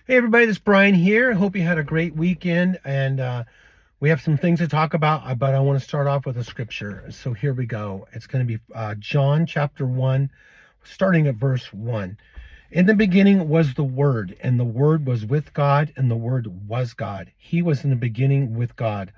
Hey everybody, this is Brian here. Hope you had a great weekend, and we have some things to talk about, but I want to start off with a scripture. So here we go. It's going to be John chapter 1, starting at verse 1. In the beginning was the Word, and the Word was with God, and the Word was God. He was in the beginning with God.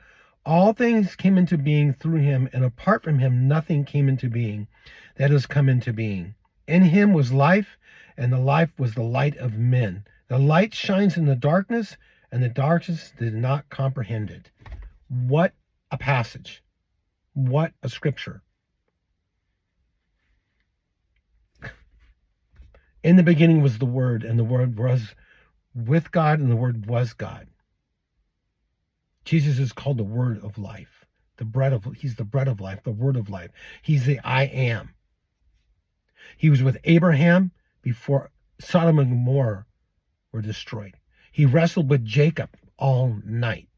All things came into being through him, and apart from him, nothing came into being that has come into being. In him was life, and the life was the light of men. The light shines in the darkness, and the darkness did not comprehend it. What a passage. What a scripture. In the beginning was the Word, and the Word was with God, and the Word was God. Jesus is called the Word of life. He's the bread of life, the Word of life. He's the I am. He was with Abraham before Sodom and Gomorrah were destroyed. He wrestled with Jacob all night.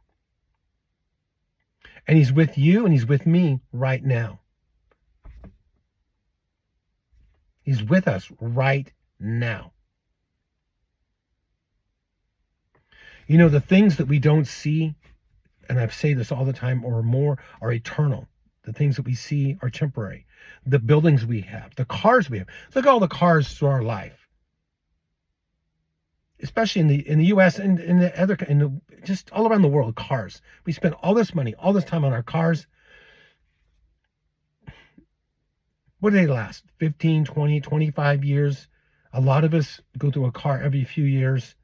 And he's with you and he's with me right now. He's with us right now. You know, the things that we don't see, and I say this all the time or more, are eternal. The things that we see are temporary. The buildings we have, the cars we have. Look at all the cars through our life, especially in the U.S. and just all around the world. Cars. We spend all this money, all this time on our cars. What do they last? 15, 20, 25 years. A lot of us go through a car every few years.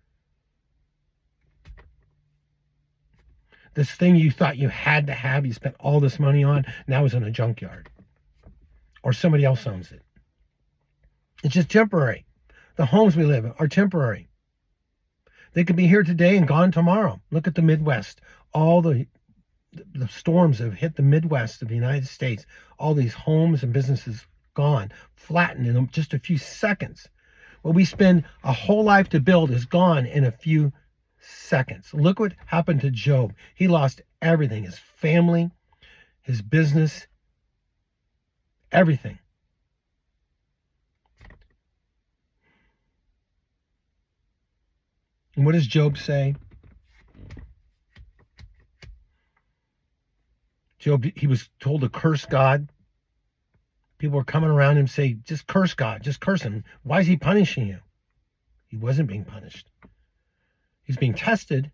This thing you thought you had to have, you spent all this money on, now is in a junkyard. Or somebody else owns it. It's just temporary. The homes we live in are temporary. They could be here today and gone tomorrow. Look at the Midwest. All the storms have hit the Midwest of the United States. All these homes and businesses gone, flattened in just a few seconds. What we spend a whole life to build is gone in a few seconds. Look what happened to Job. He lost everything, his family, his business, everything. And what does Job say? Job, he was told to curse God. People were coming around him say, just curse God, just curse him. Why is he punishing you? He wasn't being punished. He's being tested.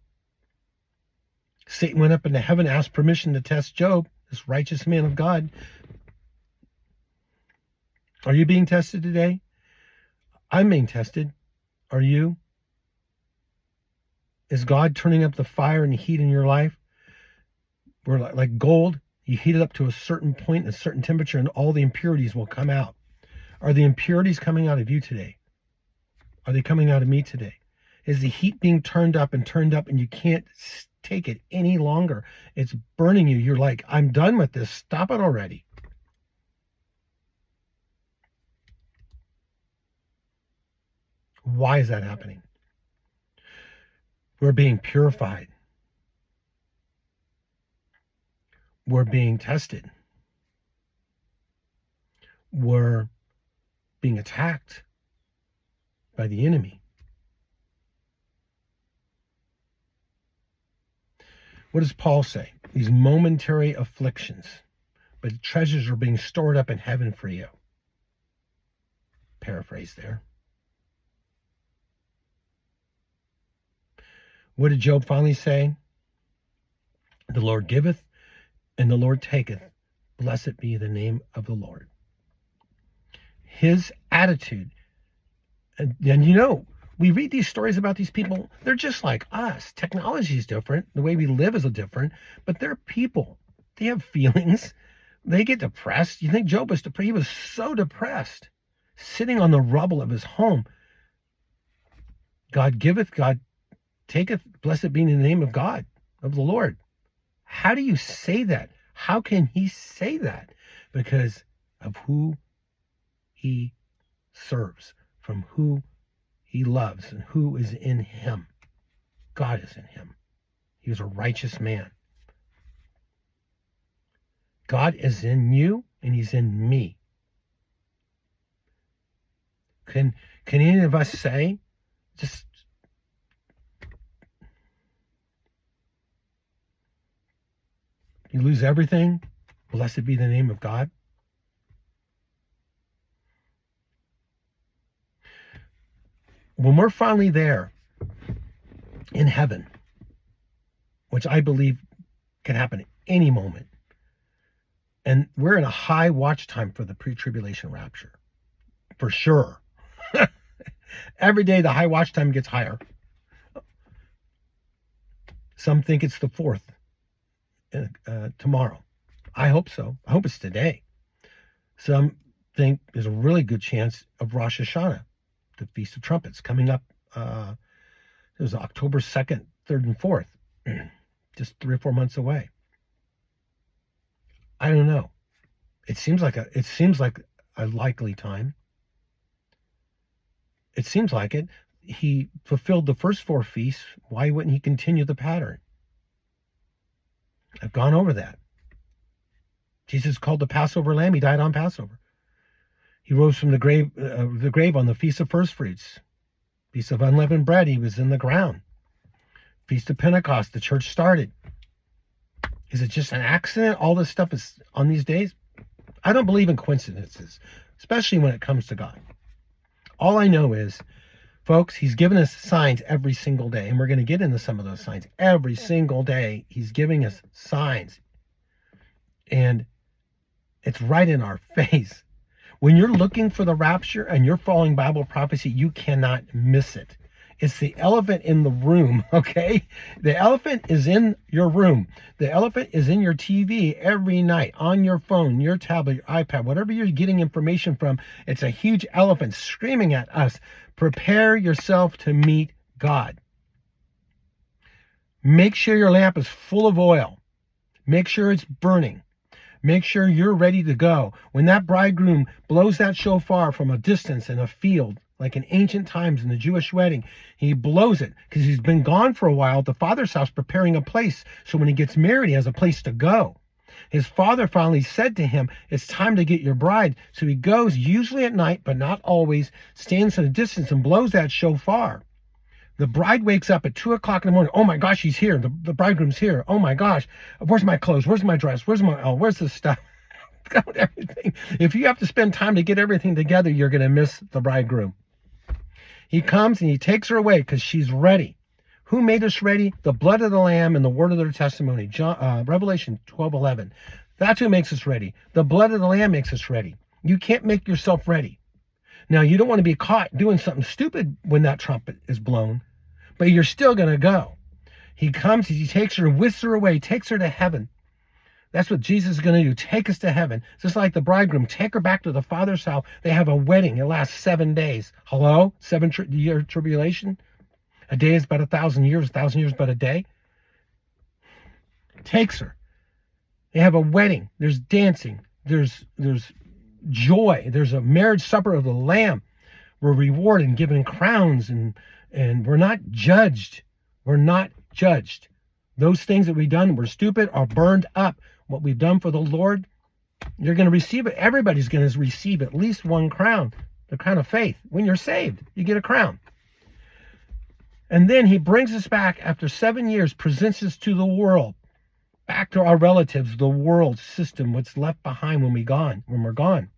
Satan went up into heaven, asked permission to test Job, this righteous man of God. Are you being tested today? I'm being tested. Are you? Is God turning up the fire and the heat in your life? We're like gold. You heat it up to a certain point, a certain temperature, and all the impurities will come out. Are the impurities coming out of you today? Are they coming out of me today? Is the heat being turned up and you can't take it any longer? It's burning you. You're like, I'm done with this. Stop it already. Why is that happening? We're being purified. We're being tested. We're being attacked by the enemy. What does Paul say? These momentary afflictions, but treasures are being stored up in heaven for you. Paraphrase there. What did Job finally say? The Lord giveth and the Lord taketh. Blessed be the name of the Lord. His attitude, and you know, we read these stories about these people. They're just like us. Technology is different. The way we live is different, but they're people. They have feelings. They get depressed. You think Job was depressed? He was so depressed, sitting on the rubble of his home. God giveth, God taketh. Blessed be the name of God, of the Lord. How do you say that? How can he say that? Because of who he serves, from who he loves, and who is in him. God is in him. He was a righteous man. God is in you, and he's in me. Can any of us say, just You lose everything. Blessed be the name of God. When we're finally there in heaven, which I believe can happen at any moment, and we're in a high watch time for the pre-tribulation rapture, for sure. Every day the high watch time gets higher. Some think it's the 4th, tomorrow. I hope so. I hope it's today. Some think there's a really good chance of Rosh Hashanah, the Feast of Trumpets, coming up. It was October 2nd, 3rd, and 4th, just 3 or 4 months away. I don't know. It seems like a likely time. It seems like it. He fulfilled the first 4 feasts. Why wouldn't he continue the pattern? I've gone over that. Jesus called the Passover lamb. He died on Passover. He rose from the grave on the Feast of First Fruits. Feast of Unleavened Bread, he was in the ground. Feast of Pentecost, the church started. Is it just an accident? All this stuff is on these days? I don't believe in coincidences, especially when it comes to God. All I know is, folks, he's given us signs every single day, and we're going to get into some of those signs. Every single day, he's giving us signs. And it's right in our face. When you're looking for the rapture and you're following Bible prophecy, you cannot miss it. It's the elephant in the room, okay? The elephant is in your room. The elephant is in your TV every night, on your phone, your tablet, your iPad, whatever you're getting information from. It's a huge elephant screaming at us. Prepare yourself to meet God. Make sure your lamp is full of oil. Make sure it's burning. Make sure you're ready to go. When that bridegroom blows that shofar from a distance in a field, like in ancient times in the Jewish wedding, he blows it because he's been gone for a while at the father's house preparing a place. So when he gets married, he has a place to go. His father finally said to him, it's time to get your bride. So he goes, usually at night, but not always, stands at a distance and blows that shofar. The bride wakes up at 2 o'clock in the morning. Oh my gosh, he's here. The bridegroom's here. Oh my gosh. Where's my clothes? Where's my dress? Where's the stuff? Got everything. If you have to spend time to get everything together, you're going to miss the bridegroom. He comes and he takes her away because she's ready. Who made us ready? The blood of the Lamb and the word of their testimony. Revelation 12:11. That's who makes us ready. The blood of the Lamb makes us ready. You can't make yourself ready. Now, you don't want to be caught doing something stupid when that trumpet is blown, but you're still going to go. He comes, he takes her, whisks her away, takes her to heaven. That's what Jesus is going to do. Take us to heaven. Just like the bridegroom, take her back to the Father's house. They have a wedding. It lasts 7 days. Hello? 7-year tribulation? A day is about 1,000 years. 1,000 years about a day. Takes her. They have a wedding. There's dancing. There's joy. There's a marriage supper of the Lamb. We're rewarded and given crowns, and we're not judged. We're not judged. Those things that we've done were stupid are burned up. What we've done for the Lord, you're going to receive it. Everybody's going to receive at least one crown, the crown of faith. When you're saved, you get a crown. And then he brings us back after 7 years, presents us to the world, back to our relatives, the world system, what's left behind when we're gone.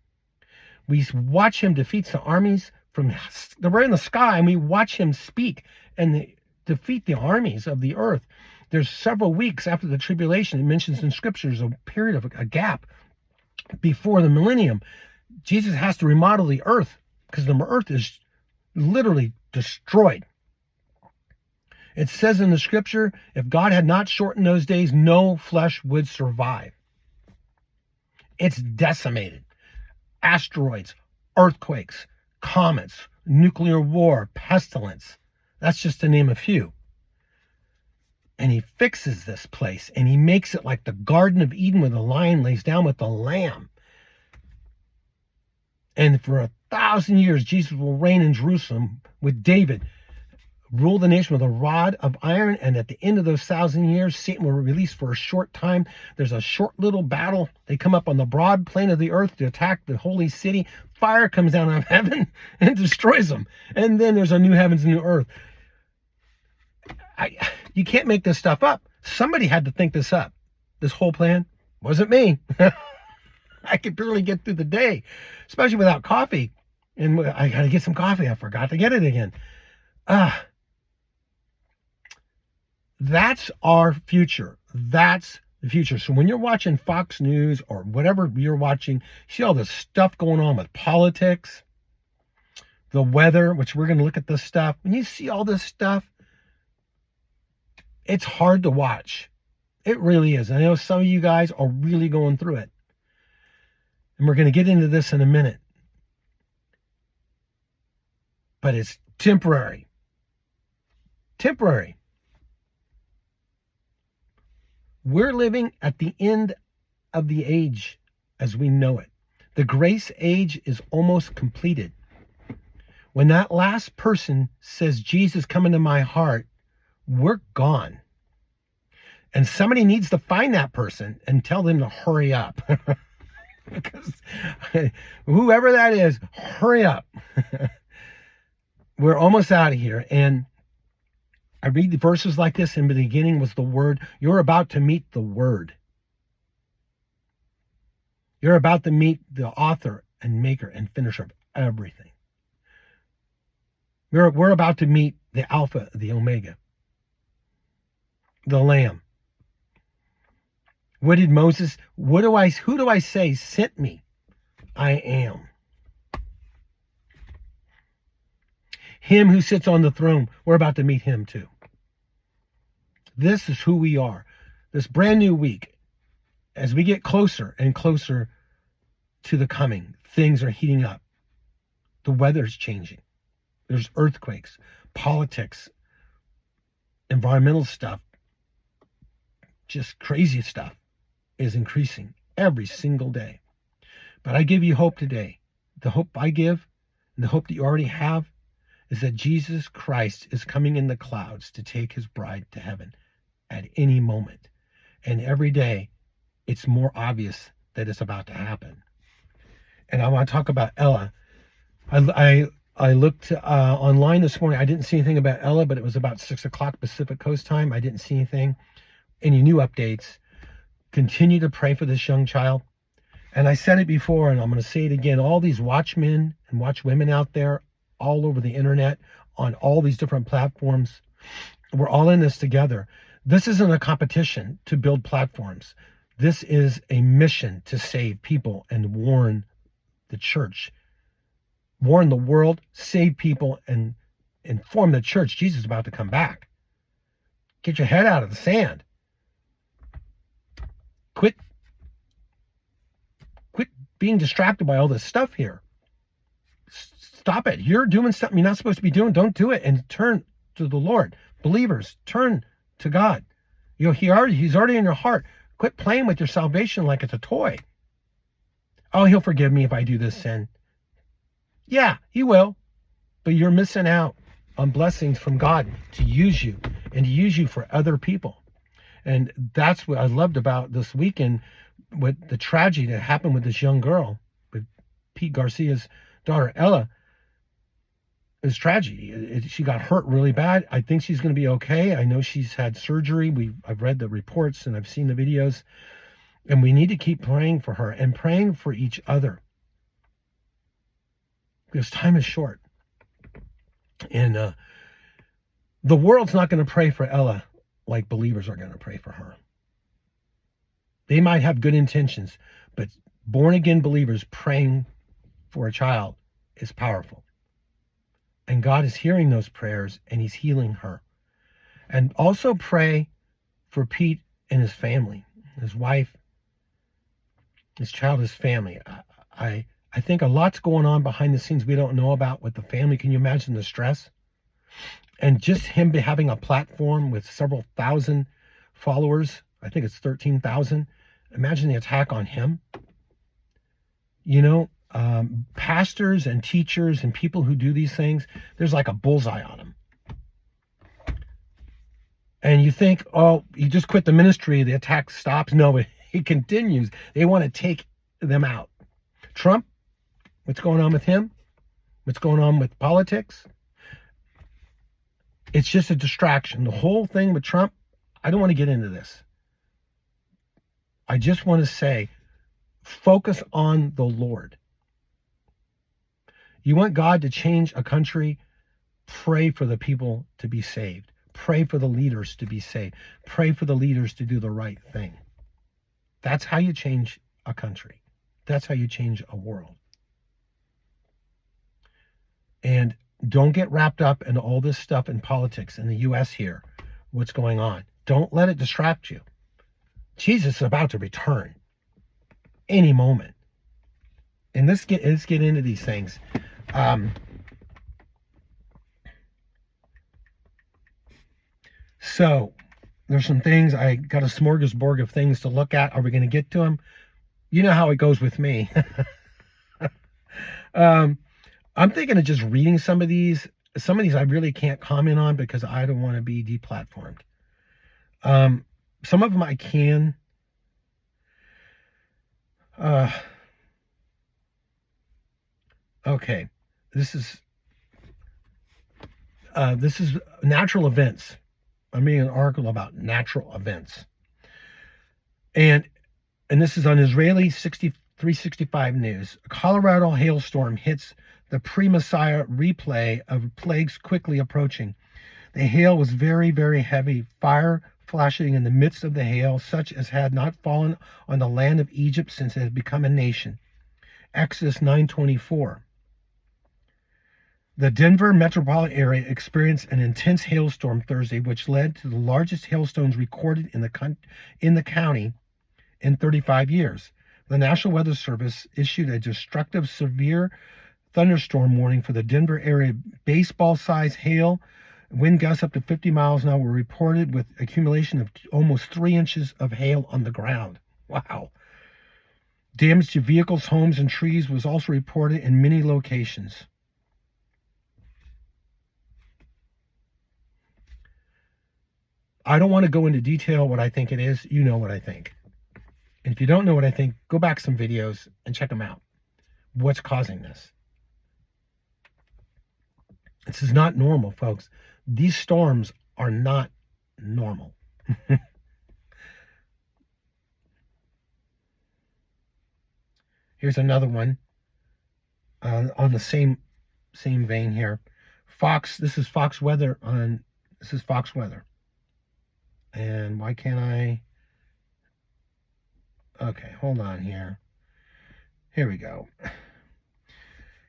We watch him defeat the armies we're in the sky, and we watch him speak and defeat the armies of the earth. There's several weeks after the tribulation. It mentions in scriptures a period of a gap before the millennium. Jesus has to remodel the earth because the earth is literally destroyed. It says in the scripture, if God had not shortened those days, no flesh would survive. It's decimated. Asteroids, earthquakes, comets, nuclear war, pestilence. That's just to name a few. And he fixes this place, and he makes it like the Garden of Eden where the lion lays down with the lamb. And for 1,000 years, Jesus will reign in Jerusalem with David, rule the nation with a rod of iron. And at the end of those 1,000 years, Satan will release for a short time. There's a short little battle. They come up on the broad plain of the earth to attack the holy city. Fire comes down out of heaven and destroys them. And then there's a new heavens and new earth. You can't make this stuff up. Somebody had to think this up. this whole plan? Wasn't me. I could barely get through the day, especially without coffee. And I got to get some coffee. I forgot to get it again. That's our future. That's the future. So when you're watching Fox News or whatever you're watching, you see all this stuff going on with politics, the weather, which we're going to look at this stuff. When you see all this stuff, it's hard to watch. It really is. I know some of you guys are really going through it. And we're going to get into this in a minute. But it's temporary. Temporary. We're living at the end of the age as we know it. The grace age is almost completed. When that last person says, Jesus, come into my heart, we're gone. And somebody needs to find that person and tell them to hurry up. Because whoever that is, hurry up. We're almost out of here. And I read the verses like this. In the beginning was the Word. You're about to meet the Word. You're about to meet the author and maker and finisher of everything. We're about to meet the Alpha, the Omega, the Lamb. What did Moses, who do I say sent me? I am. Him who sits on the throne, we're about to meet him too. This is who we are. This brand new week, as we get closer and closer to the coming, things are heating up. The weather's changing. There's earthquakes, politics, environmental stuff, just crazy stuff is increasing every single day. But I give you hope today. The hope I give, and the hope that you already have, is that Jesus Christ is coming in the clouds to take his bride to heaven at any moment. And every day, it's more obvious that it's about to happen. And I want to talk about Ella. I looked online this morning. I didn't see anything about Ella, but it was about 6 o'clock Pacific Coast time. I didn't see anything. Any new updates. Continue to pray for this young child. And I said it before, and I'm going to say it again. All these watchmen and watchwomen out there, all over the internet, on all these different platforms, we're all in this together. This isn't a competition to build platforms. This is a mission to save people and warn the church, warn the world, save people, and inform the church Jesus is about to come back. Get your head out of the sand. Quit being distracted by all this stuff here. Stop it. You're doing something you're not supposed to be doing. Don't do it, and turn to the Lord. Believers, turn to God. He's already in your heart. Quit playing with your salvation like it's a toy. Oh, he'll forgive me if I do this sin. Yeah, he will. But you're missing out on blessings from God to use you and to use you for other people. And that's what I loved about this weekend, with the tragedy that happened with this young girl, with Pete Garcia's daughter, Ella. It's tragedy. She got hurt really bad. I think she's going to be okay. I know she's had surgery. I've read the reports and I've seen the videos. And we need to keep praying for her and praying for each other, because time is short. And the world's not going to pray for Ella like believers are going to pray for her. They might have good intentions, but born-again believers praying for a child is powerful. And God is hearing those prayers, and he's healing her. And also pray for Pete and his family, his wife, his child, his family. I think a lot's going on behind the scenes we don't know about with the family. Can you imagine the stress? And just him having a platform with several thousand followers. I think it's 13,000. Imagine the attack on him. Pastors and teachers and people who do these things, there's like a bullseye on them. And you think, oh, you just quit the ministry, the attack stops. No, it continues. They want to take them out. Trump, what's going on with him? What's going on with politics? It's just a distraction. The whole thing with Trump, I don't want to get into this. I just want to say, focus on the Lord. You want God to change a country? Pray for the people to be saved. Pray for the leaders to be saved. Pray for the leaders to do the right thing. That's how you change a country. That's how you change a world. And don't get wrapped up in all this stuff in politics in the U.S. here, what's going on. Don't let it distract you. Jesus is about to return any moment. And let's get into these things. So there's some things. I got a smorgasbord of things to look at. Are we going to get to them? You know how it goes with me. I'm thinking of just reading some of these. Some of these I really can't comment on because I don't want to be deplatformed. Some of them I can. Okay, this is natural events. I'm reading an article about natural events, and this is on Israeli 365 News. A Colorado hailstorm hits the pre-Messiah replay of plagues quickly approaching. The hail was very, very heavy, fire flashing in the midst of the hail, such as had not fallen on the land of Egypt since it had become a nation. Exodus 9:24. The Denver metropolitan area experienced an intense hailstorm Thursday, which led to the largest hailstones recorded in the county in 35 years. The National Weather Service issued a destructive severe thunderstorm warning for the Denver area. Baseball-sized hail, wind gusts up to 50 miles an hour were reported with accumulation of almost 3 inches of hail on the ground. Wow. Damage to vehicles, homes, and trees was also reported in many locations. I don't want to go into detail what I think it is. You know what I think. And if you don't know what I think, go back some videos and check them out. What's causing this? This is not normal, folks. These storms are not normal. Here's another one on the same vein here. This is Fox Weather. And why can't I? Okay, hold on here. Here we go.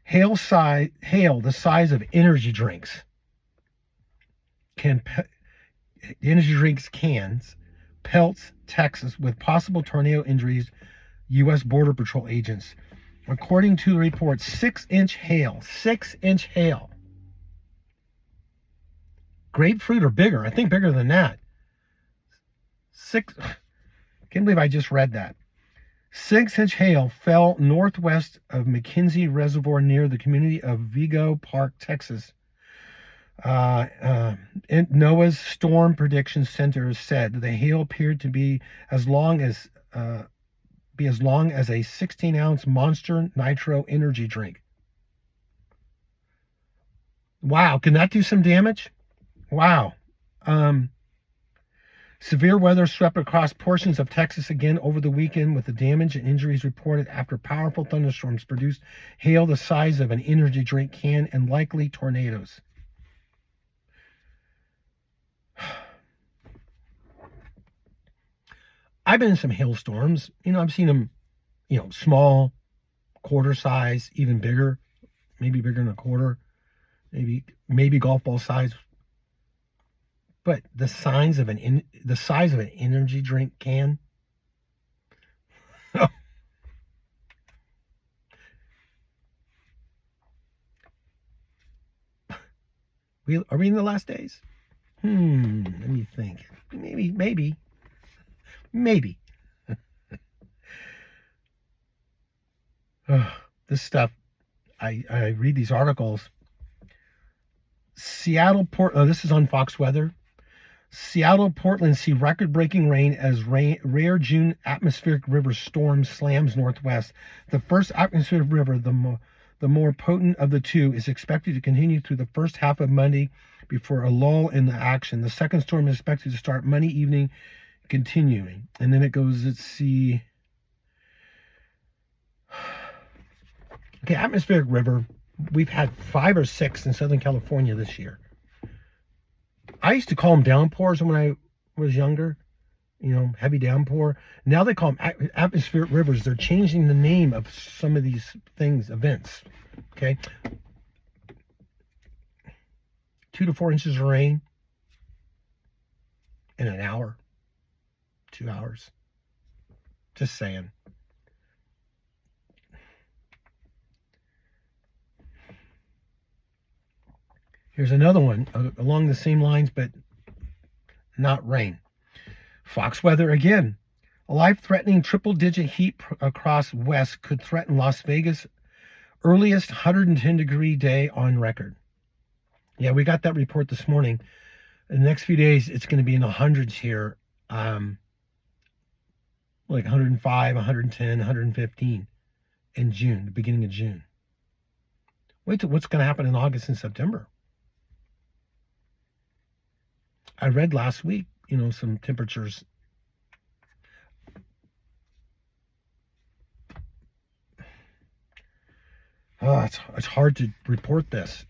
Hail, the size of energy drinks. Energy drinks cans pelts Texas with possible tornado injuries, U.S. Border Patrol agents. According to the report, 6-inch hail. 6-inch hail. Grapefruit or bigger. I think bigger than that. Can't believe I just read that. 6-inch hail fell northwest of McKenzie Reservoir near the community of Vigo Park, Texas. NOAA's Storm Prediction Center said the hail appeared to be as long as a 16-ounce Monster Nitro energy drink. Wow, can that do some damage? Wow. Severe weather swept across portions of Texas again over the weekend, with the damage and injuries reported after powerful thunderstorms produced hail the size of an energy drink can and likely tornadoes. I've been in some hailstorms. I've seen them, small, quarter size, even bigger, maybe bigger than a quarter, maybe golf ball size. But the size of an energy drink can. Are we in the last days? Let me think. Maybe. This stuff, I read these articles. This is on Fox Weather. Seattle, Portland see record-breaking rain as rare June atmospheric river storm slams northwest. The first atmospheric river, the more potent of the two, is expected to continue through the first half of Monday before a lull in the action. The second storm is expected to start Monday evening Continuing. And then it goes, let's see. Okay, atmospheric river. We've had 5 or 6 in Southern California this year. I used to call them downpours when I was younger, heavy downpour. Now they call them atmospheric rivers. They're changing the name of some of these things, events. Okay. 2 to 4 inches of rain in an hour, 2 hours. Just saying. Here's another one along the same lines, but not rain. Fox weather again. A life-threatening triple-digit heat across west could threaten Las Vegas' earliest 110-degree day on record. Yeah, we got that report this morning. In the next few days, it's going to be in the hundreds here, like 105, 110, 115 in June, the beginning of June. Wait till what's going to happen in August and September. I read last week, some temperatures. Oh, it's hard to report this.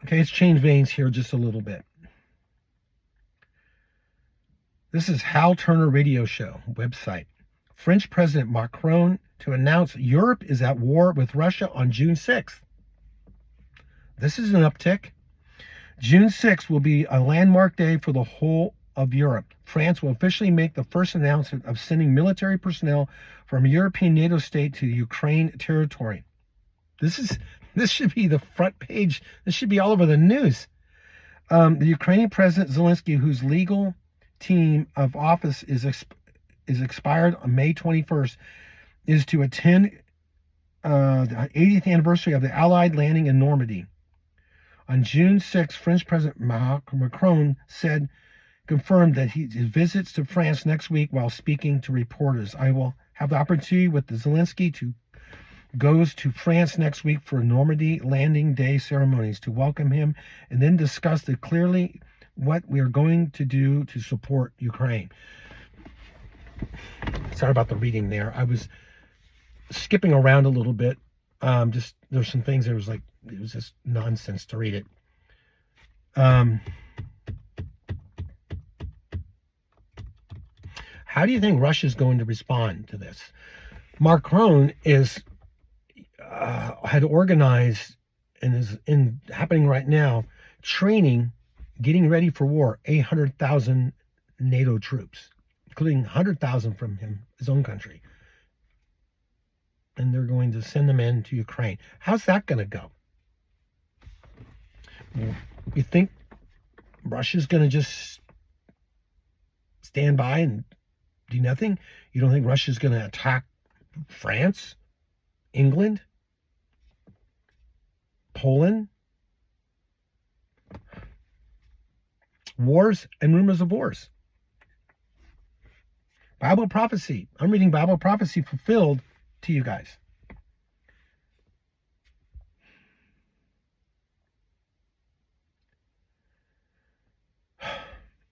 Okay, let's change veins here just a little bit. This is Hal Turner Radio Show website. French President Macron to announce Europe is at war with Russia on June 6th. This is an uptick. June 6th will be a landmark day for the whole of Europe. France will officially make the first announcement of sending military personnel from a European NATO state to Ukraine territory. This should be the front page. This should be all over the news. The Ukrainian President Zelensky, whose legal term of office is expired on May 21st, is to attend the 80th anniversary of the Allied landing in Normandy. On June 6th, French President Macron confirmed that his visits to France next week while speaking to reporters. I will have the opportunity with the Zelensky to goes to France next week for Normandy landing day ceremonies to welcome him and then discuss clearly what we are going to do to support Ukraine. Sorry about the reading there. I was skipping around a little bit. There's some things it was just nonsense to read it. How do you think Russia's going to respond to this? Macron had organized and is happening right now, training, getting ready for war, 800,000 NATO troops, including 100,000 from his own country. And they're going to send them into Ukraine. How's that going to go? You think Russia's going to just stand by and do nothing? You don't think Russia's going to attack France, England, Poland? Wars and rumors of wars. Bible prophecy. I'm reading Bible prophecy fulfilled to you guys.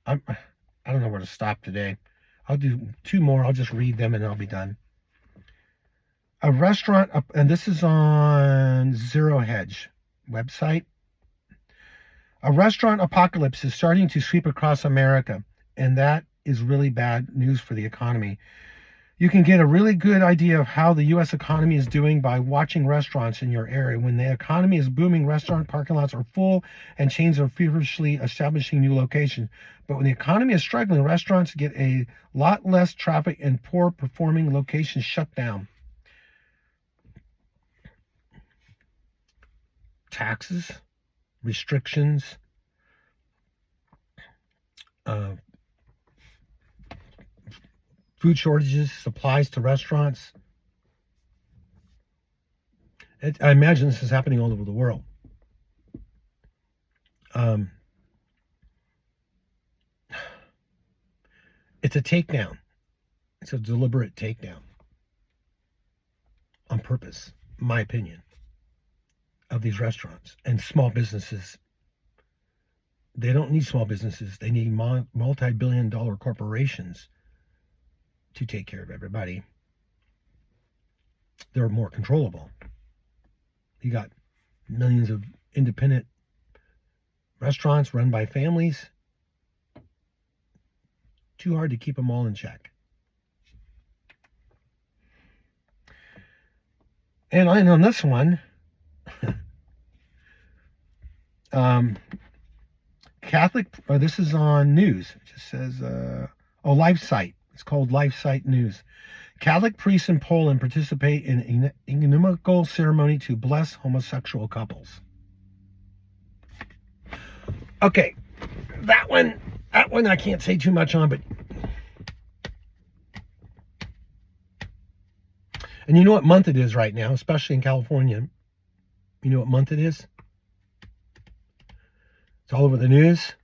I don't know where to stop today. I'll do 2 more. I'll just read them and I'll be done. A restaurant, and this is on Zero Hedge website. A restaurant apocalypse is starting to sweep across America, and that is really bad news for the economy. You can get a really good idea of how the U.S. economy is doing by watching restaurants in your area. When the economy is booming, restaurant parking lots are full and chains are feverishly establishing new locations. But when the economy is struggling, restaurants get a lot less traffic and poor performing locations shut down. Taxes, restrictions, food shortages, supplies to restaurants. I imagine this is happening all over the world. It's a takedown. It's a deliberate takedown on purpose, in my opinion, of these restaurants and small businesses They don't need small businesses. They need multi-billion-dollar corporations to take care of everybody. They're more controllable. You got millions of independent restaurants run by families. Too hard to keep them all in check. And on this one, this is on news. It just says, LifeSite. It's called LifeSite News. Catholic priests in Poland participate in an ecumenical ceremony to bless homosexual couples. Okay, that one I can't say too much on, but and you know what month it is right now, especially in California. You know what month it is? It's all over the news.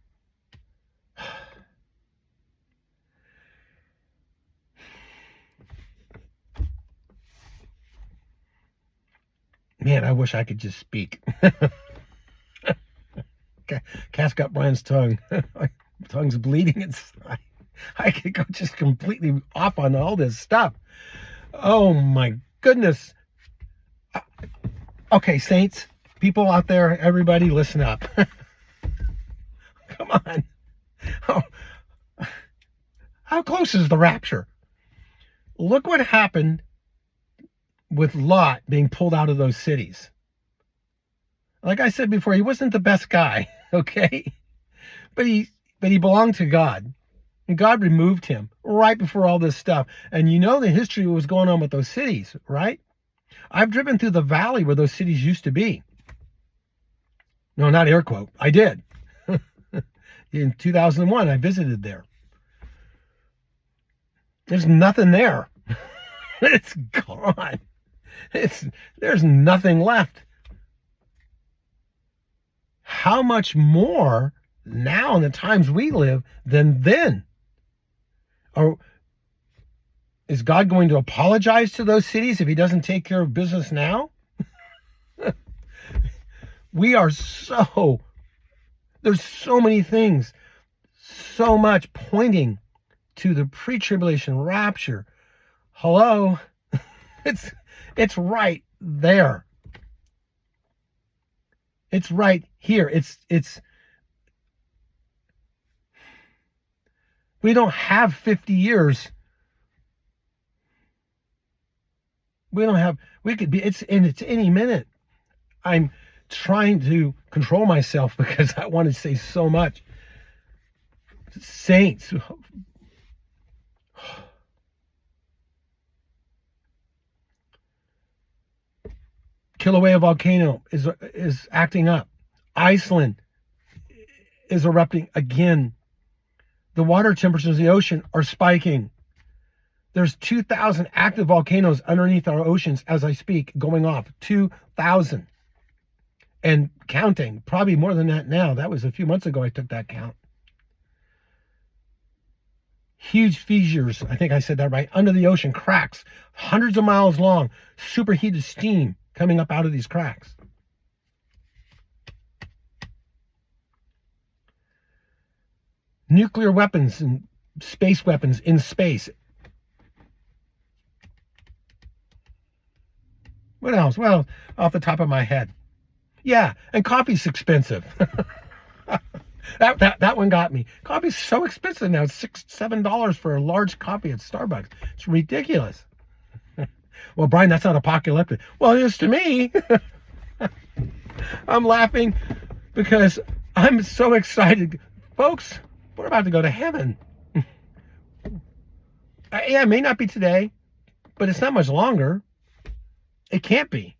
Man, I wish I could just speak. Cass got Brian's tongue. My tongue's bleeding. I could go just completely off on all this stuff. Oh my goodness. Okay, saints, people out there, everybody listen up. Come on. Oh, how close is the rapture? Look what happened with Lot being pulled out of those cities. Like I said before, he wasn't the best guy, okay? But he belonged to God. And God removed him right before all this stuff. And you know the history of what was going on with those cities, right? I've driven through the valley where those cities used to be. No, not air quote. I did. In 2001, I visited there. There's nothing there. It's gone. There's nothing left. How much more now in the times we live than then? Or is God going to apologize to those cities if he doesn't take care of business now? There's so many things, so much pointing to the pre-tribulation rapture. Hello? It's right there. It's right here. We don't have 50 years. It's any minute. I'm trying to control myself because I want to say so much. Saints. Kilauea volcano is acting up. Iceland is erupting again. The water temperatures of the ocean are spiking. There's 2,000 active volcanoes underneath our oceans as I speak, going off. 2,000. And counting. Probably more than that now. That was a few months ago I took that count. Huge fissures, I think I said that right, under the ocean, cracks, hundreds of miles long, superheated steam coming up out of these cracks. Nuclear weapons and space weapons in space. What else? Well, off the top of my head. Yeah, and coffee's expensive. That one got me. Coffee's so expensive now. It's $6-7 for a large coffee at Starbucks. It's ridiculous. Well, Brian, that's not apocalyptic. Well, it is to me. I'm laughing because I'm so excited. Folks, we're about to go to heaven. Yeah, it may not be today, but it's not much longer. It can't be.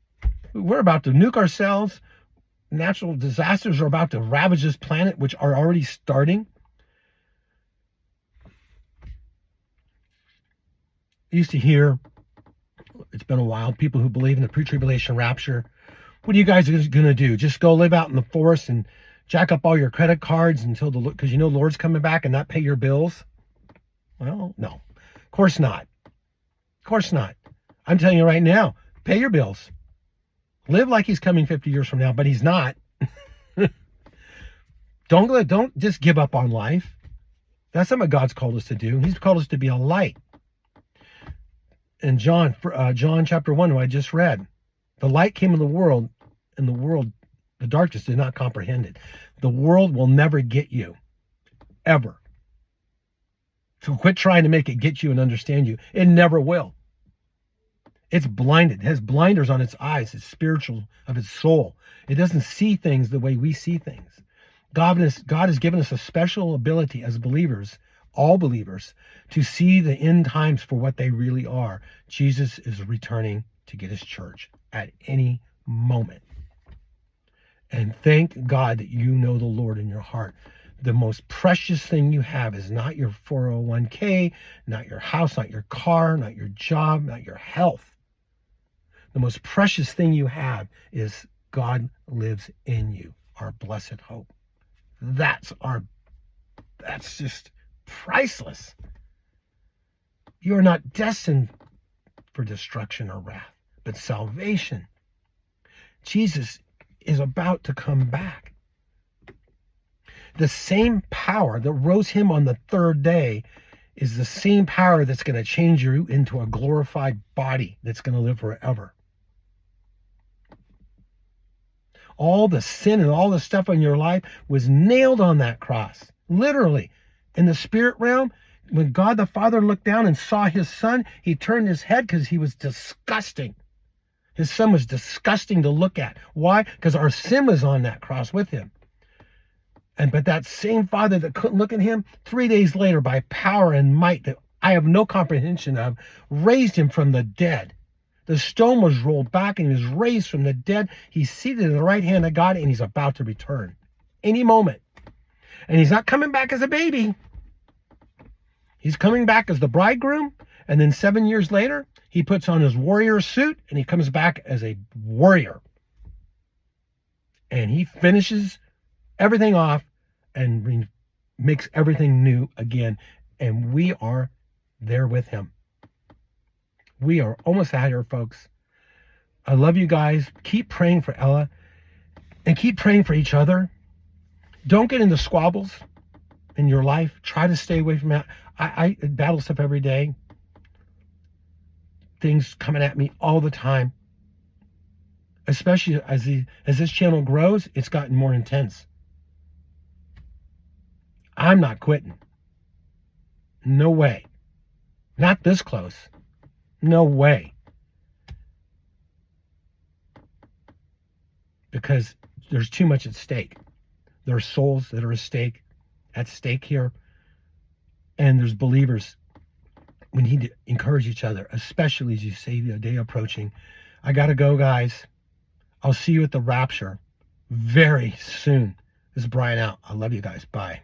We're about to nuke ourselves. Natural disasters are about to ravage this planet, which are already starting. I used to hear, it's been a while, people who believe in the pre-tribulation rapture. What are you guys going to do? Just go live out in the forest and jack up all your credit cards until because you know the Lord's coming back and not pay your bills? Well, no. Of course not. Of course not. I'm telling you right now, pay your bills. Live like he's coming 50 years from now, but he's not. Don't just give up on life. That's not what God's called us to do. He's called us to be a light. In John chapter 1, who I just read, the light came in the world, and the darkness did not comprehend it. The world will never get you, ever. So quit trying to make it get you and understand you. It never will. It's blinded. It has blinders on its eyes. It's spiritual of its soul. It doesn't see things the way we see things. God has given us a special ability as believers, all believers, to see the end times for what they really are. Jesus is returning to get his church at any moment. And thank God that you know the Lord in your heart. The most precious thing you have is not your 401k, not your house, not your car, not your job, not your health. The most precious thing you have is God lives in you, our blessed hope. That's just priceless. You are not destined for destruction or wrath, but salvation. Jesus is about to come back. The same power that rose him on the third day is the same power that's going to change you into a glorified body that's going to live forever. All the sin and all the stuff in your life was nailed on that cross. Literally. In the spirit realm, when God the Father looked down and saw his son, he turned his head because he was disgusting. His son was disgusting to look at. Why? Because our sin was on that cross with him. But that same Father that couldn't look at him, 3 days later, by power and might that I have no comprehension of, raised him from the dead. The stone was rolled back and he was raised from the dead. He's seated at the right hand of God and he's about to return any moment. And he's not coming back as a baby. He's coming back as the bridegroom. And then 7 years later, he puts on his warrior suit and he comes back as a warrior. And he finishes everything off and makes everything new again. And we are there with him. We are almost out here, folks. I love you guys. Keep praying for Ella and keep praying for each other. Don't get into squabbles in your life. Try to stay away from that. I battle stuff every day. Things coming at me all the time. Especially as this channel grows, it's gotten more intense. I'm not quitting. No way. Not this close. No way. Because there's too much at stake. There are souls that are at stake here. And there's believers. We need to encourage each other, especially as you see the day approaching. I got to go, guys. I'll see you at the rapture very soon. This is Brian out. I love you guys. Bye.